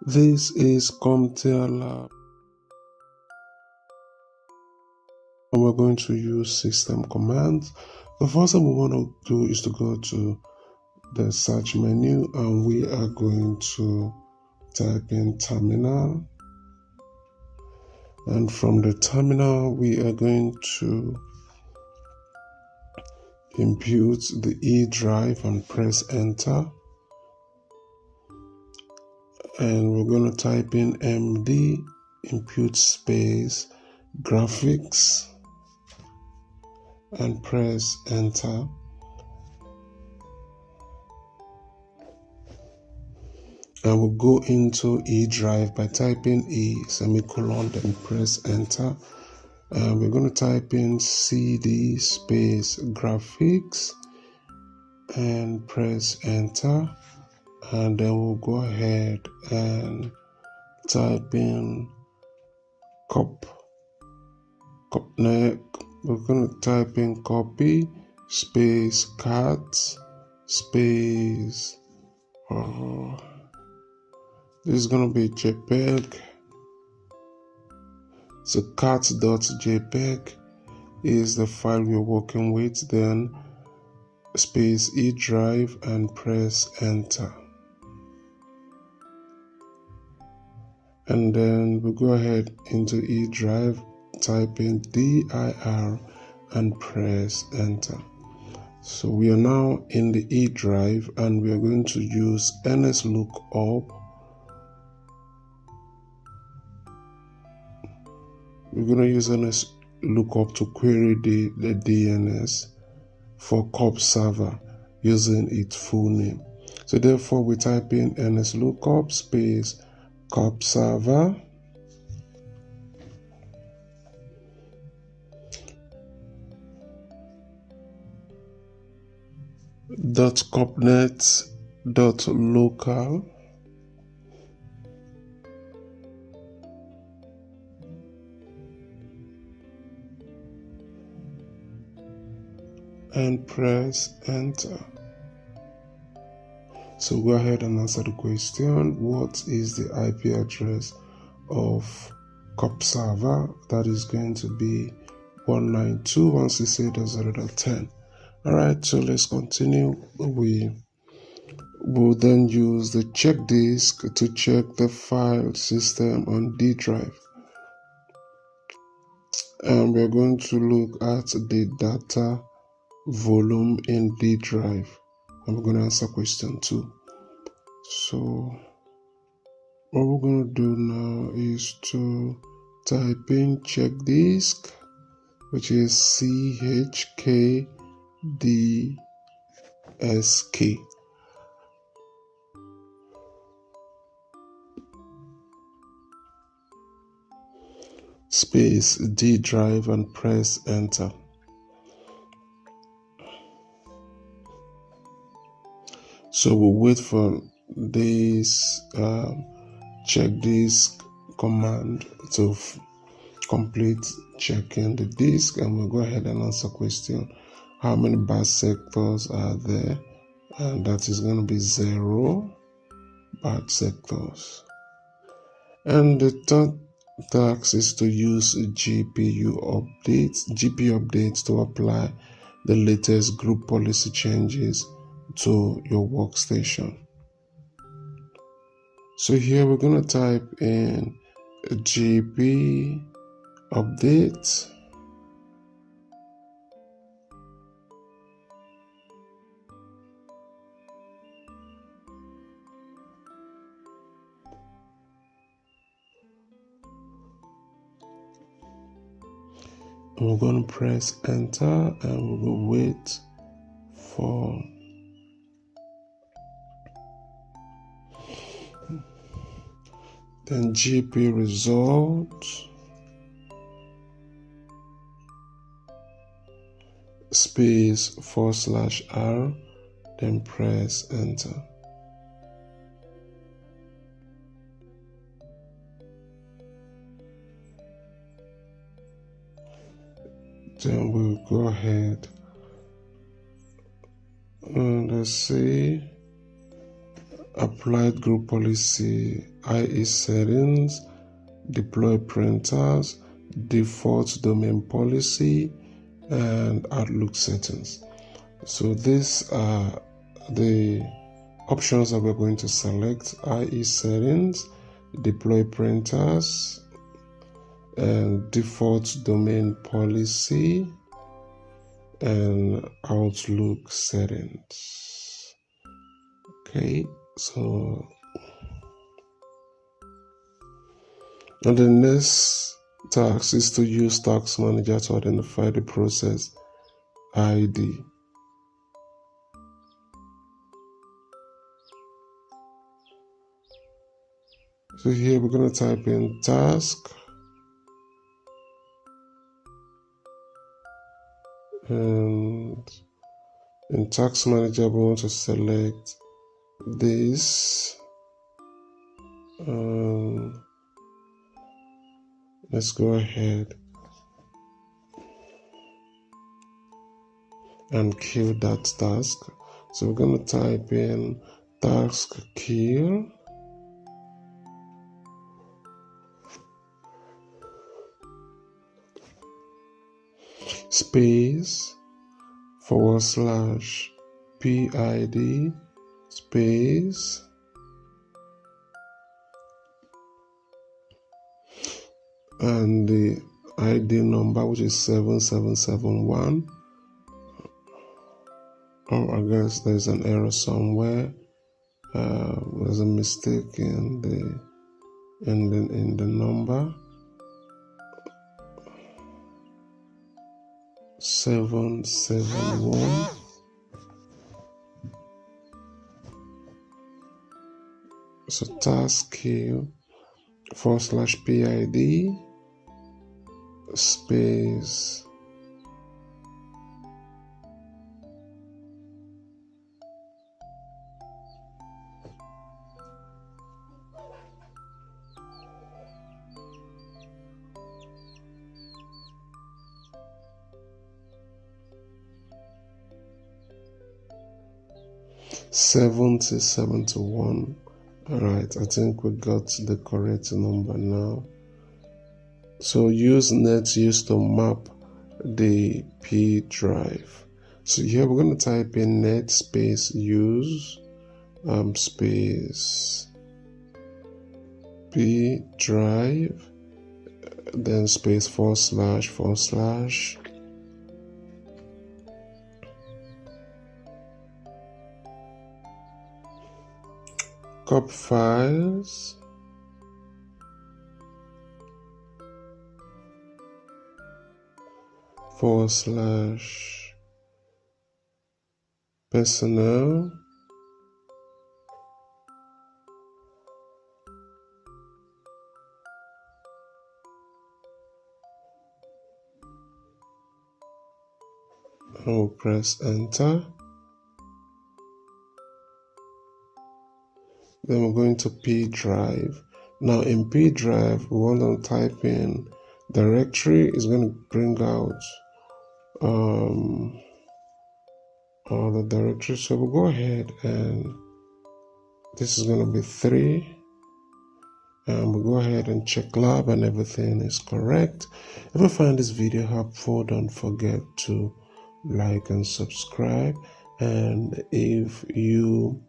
This is CompTIA LAB, and we're going to use system commands. The first thing we want to do is to go to the search menu, and we are going to type in terminal, and from the terminal we are going to input the E drive and press enter, and we're going to type in MD input space graphics and press enter. And we'll go into E drive by typing E semicolon, then press enter. And we're going to type in CD space graphics and press enter. And then we'll go ahead and type in we're going to type in copy space cat space this is going to be JPEG. So cat.jpg is the file we're working with. Then space E drive and press enter. And then we go ahead into E drive, type in dir and press enter. So we are now in the E drive, and we are going to use NSLOOKUP. We're going to use NSLOOKUP to query the DNS for COP server using its full name. So therefore we type in NSLOOKUP space COP server .copnet.local and press enter. So go ahead and answer the question, what is the IP address of COP server? That is going to be 192.168.0.10. Alright, so let's continue. We will then use the check disk to check the file system on D drive. And we're going to look at the data volume in D drive. And we're going to answer question 2. So what we're going to do now is to type in check disk, which is CHKDSK space D drive and press enter. So we'll wait for this check disk command to complete checking the disk, and we'll go ahead and answer question, how many bad sectors are there? And that is going to be 0 bad sectors. And the third task is to use GPU updates to apply the latest group policy changes to your workstation. So here we're going to type in GP update and we're going to press enter, and we will wait for then GP results space /R, then press enter. Then we'll go ahead and let's see. applied group policy, IE settings, deploy printers, default domain policy, and Outlook settings. So these are the options that we're going to select: IE settings, deploy printers, and default domain policy, and Outlook settings. Okay, so and the next task is to use Task Manager to identify the process ID. So here we're going to type in task, and in Task Manager we want to select this. Let's go ahead and kill that task. So we're going to type in task kill, space / PID space and the ID number, which is 7771. Oh, I guess there's an error somewhere. There's a mistake in the number. 771. So task kill / PID space (7071). All right, I think we got the correct number now. So use NetUse to map the P drive. So here we're going to type in net space use space P drive, then space / copy files, / personnel, and we'll press enter. Then we're going to P drive. Now in P drive, we want to type in directory. Is going to bring out all the directories. So we'll go ahead, and this is going to be 3. And we'll go ahead and check lab, and everything is correct. If you find this video helpful, don't forget to like and subscribe. And if you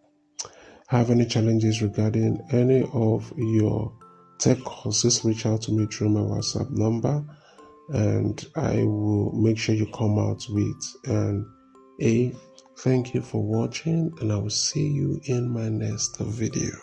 have any challenges regarding any of your tech courses, reach out to me through my WhatsApp number, and I will make sure you come out with an A. Thank you for watching, and I will see you in my next video.